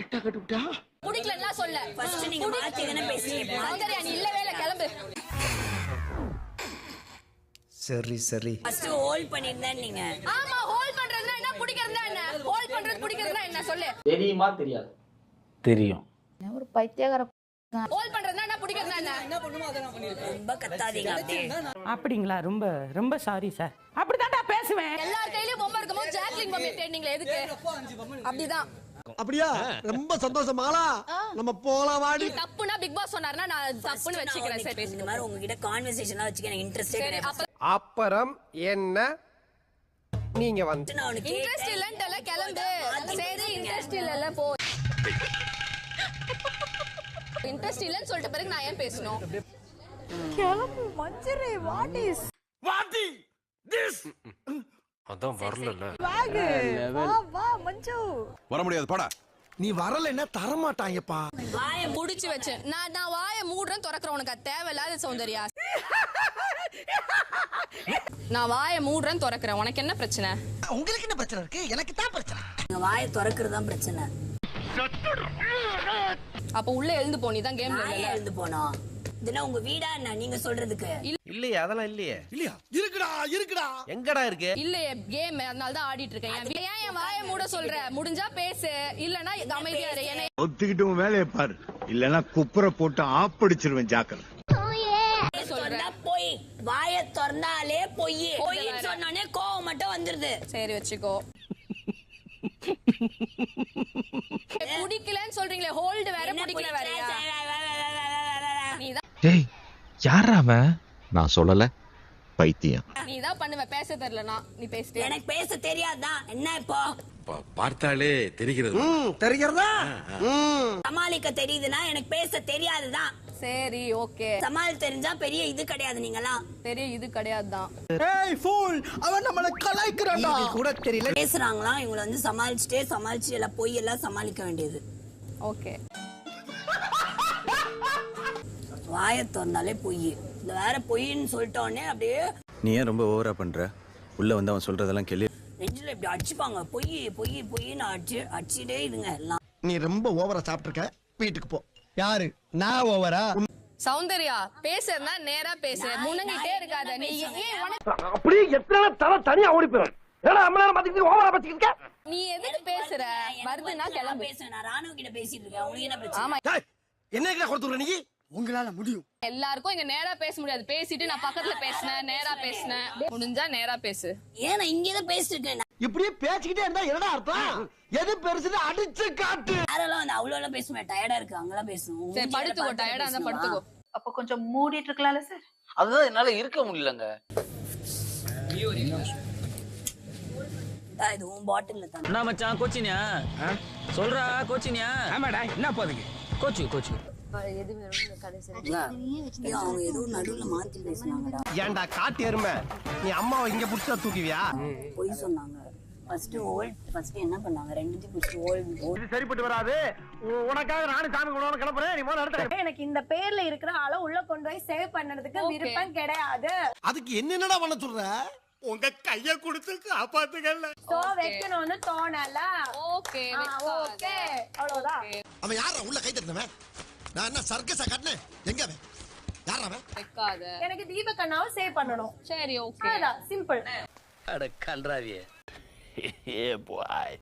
கரெக்டா கட்டுட்டா. குடிக்கலன்னா சொல்ல. ஃபர்ஸ்ட் நீங்க மாத்தி தான பேசுறீங்க. சௌந்தர்யா நீ இல்லவே இல்ல, கிளம்பு. சரி ஃபர்ஸ்ட் ஹோல்ட் பண்ணிருந்தா நீங்க. ஆமா, ஹோல்ட் பண்றதுனா என்ன, குடிக்கிறதுனா என்ன? ஹோல்ட் பண்றது குடிக்கிறதுனா என்ன சொல்லு. தெரியுமா தெரியாது? தெரியும். ஒரு பைத்தியக்கார. ஹோல்ட் பண்றதுனா என்ன, குடிக்கிறதுனா என்ன? என்ன பண்ணுமோ அத நான் பண்ணிருக்கேன். ரொம்ப கத்தாதீங்க அப்படியே. அப்படிங்களா? ரொம்ப ரொம்ப சாரி சார். அப்படிதான்டா பேசுவேன். எல்லார் கையிலயும் பொம்மை இருக்கும்போது ஜாக்லின் பொம்மை தேடினீங்களே எதுக்கு? அப்படிதான். அப்படியா? ரொம்ப சந்தோஷமாலா. நம்ம போலாம் வாடி. தப்புனா பிக் பாஸ் சொன்னாருன்னா நான் தப்புன்னு வச்சுக்கிறேன். சரி இந்த மாதிரி உங்ககிட்ட கான்வர்சேஷனா வச்சுக்க எனக்கு இன்ட்ரெஸ்டே கிடையாது. அப்புறம் என்ன நீங்க வந்து நான் உனக்கு இன்ட்ரெஸ்ட் இல்லன்ட்டல, கிளம்பு. சரி இன்ட்ரெஸ்ட் இல்லல, போ. இன்ட்ரெஸ்ட் இல்லன்னு சொல்லிட்ட பிறகு நான் ஏன் பேசணும்? கிளம்பு மஞ்சரே. What is this? அதான் வரலல. வா மஞ்சு. வர முடியாது போடா. நீ வரலன்னா தர மாட்டாங்கப்பா. வாயை முடிச்சு வச்சு நான் வாயை மூடுறேன் திறக்கிறேன். உனக்கு அது தேவையில்லாத சௌந்தர்யா. நான் வாயை மூடுறேன் திறக்கிறேன். உனக்கு என்ன பிரச்சனை? உங்களுக்கு என்ன பிரச்சனை இருக்கு? எனக்கு தான் பிரச்சனை. நீங்க வாயை திறக்கிறது தான் பிரச்சனை. அப்ப உள்ள எழுந்து போ. நீ தான் கேம்ல நான் இல்ல. எழுந்து போனோம். இதுனா உங்க வீடா என்ன நீங்க சொல்றதுக்கு? இல்லையே, அதெல்லாம் இல்லையே. இல்லையா? இருக்குடா. எங்கடா இருக்கு? இல்லையே, கேம். அதனால தான் ஆடிட்டு இருக்கேன். ஏன் என் வாயை மூட சொல்ற? முடிஞ்சா பேசு, இல்லனா அமைதியா இரு. என்ன ஒத்துக்கிட்டு உன் வேலையை பாரு. இல்லன்னா குப்புற போட்டு ஆப்படிச்சிருவேன் ஜாக்கிரதை. சொன்னா போய் வாயை திறந்தாலே பொய். பொய்ன்னு சொன்னானே கோவம் மட்டும் வந்துருது. சரி வச்சுக்கோ. குடிக்கலன்னு சொல்றீங்களே, ஹோல்ட் வேற குடிக்கல வேறயா? நீதான் டேய் யாரா அவன்? நான் சொல்லல, பைத்தியம். நீதான் பண்ணுவ. பேச தெரியலனா நீ பேசிட்டே. எனக்கு பேச தெரியாதான் என்ன இப்போ? பார்த்தாலே தெரிகிறது. தெரிகிறதா? சமாளிக்க தெரியுதுன்னா எனக்கு பேச தெரியாதுதான். சரி ஓகே. சமாளி தெரிஞ்சா பெரிய இது கிடையாது. நீங்கலாம் சரி, இது கிடையாதுதான். ஏய் ஃபூல், அவன் நம்மள கலாய்க்கறான்டா. கூட தெரியல. பேசுறாங்களா இவங்க வந்து சமாளிச்சு எல்லாம் பொய் எல்லாம் சமாளிக்க வேண்டியது. ஓகே. வாயை திறந்தாலே பொய். இந்த வேற பொய்ன்னு சொல்லிட்டோன்னே அப்படியே நீ ஏன் ரொம்ப ஓவரா பண்ற? உள்ள வந்து அவன் சொல்றதெல்லாம் கேளு. நெஞ்சில இப்படி அடிச்சுப்பாங்க. பொய்ன்னு அடிச்சுட்டே இதுங்க எல்லாம். நீ ரொம்ப ஓவரா சாப்பிட்டுருக்க. வீட்டுக்கு போ. யாரு? நான் ஓவரா? சௌந்தர்யா பேசுறதுனா நேரா பேசு. முன்னங்கிட்டே இருக்காத. நீ ஏன் அப்படியே எத்தனை தர தனியா ஓடி போறேன். ஏடா அம்மனால பாத்துக்கிட்டு ஓவரா பாத்துக்கிட்டு நீ எதுக்கு பேசுற? வருதுனா கிளம்பு. பேசுறேன். நான் ராணுவ கிட்ட பேசிட்டு இருக்கேன். உங்களுக்கு என்ன பிரச்சனை? ஆமா, என்ன கிட்ட கொடுத்துற நீ? உங்களால முடியும். எல்லாருக்கும் இங்க நேரா பேச முடியாது. பேசிட்டு நான் பக்கத்துல பேசினேன், நேரா பேசினேன். முடிஞ்சா நேரா பேசு. ஏன் நான் இங்கதான் பேசிட்டு இருக்கேன். இப்படியே பேசிக்கிட்டே இருந்தா என்னடா அர்த்தம்? எது பெருசுன்னு அடிச்சு காட்டு. யாரெல்லாம் வந்து அவ்வளவு பேசுவேன். டயர்டா இருக்கு. அங்கெல்லாம் பேசணும். சரி படுத்துக்கோ. டயர்டா இருந்தா படுத்துக்கோ. அப்ப கொஞ்சம் மூடிட்டு இருக்கலாம்ல சார்? அதுதான் என்னால இருக்க முடியலங்க. இது உன் பாட்டில்ல தான். என்ன மச்சான் கோச்சினியா? சொல்றா கோச்சினியா? ஆமாடா. என்ன போதுக்கு? கோச்சு. அவங்க ஏதோ நடுவுல மாத்தி பேசினாங்கடா. ஏன்டா காட்டு எருமை, நீ அம்மாவை இங்க புடிச்சா தூக்குவியா? பொய் சொன்னாங்க. ஃபர்ஸ்ட் என்ன பண்ணாங்க? ரெண்டுத்தையும் புடிச்சு ஓல்ட். இது சரிப்பட்டு வராது. உனக்காக நானும் சாமி கும்பிடணும் கிளம்புறேன். நீ முதல்ல அடுத்த. எனக்கு இந்த பேர்ல இருக்கிற ஆளை உள்ள கொண்டு போய் சேவ் பண்ணதுக்கு விருப்பம் கிடையாது. அதுக்கு என்னடா பண்ண சொல்ற? உங்க கைய கொடுத்து காப்பாத்துங்கல்ல. சோ வைக்கணும்னு தோணல. ஓகே ஓகே அவ்வளவுதான். அவன் யாரா உள்ள கை தட்டினவன்? நான் என்ன சர்க்கஸா காட்டுனேன்? எங்க அவன்? யாரா அவன்? வைக்காத. எனக்கு தீபக் அண்ணாவை சேவ் பண்ணணும். சரி ஓகே. அதான் சிம்பிள். அட கன்றாவியே. ஏ பாய்.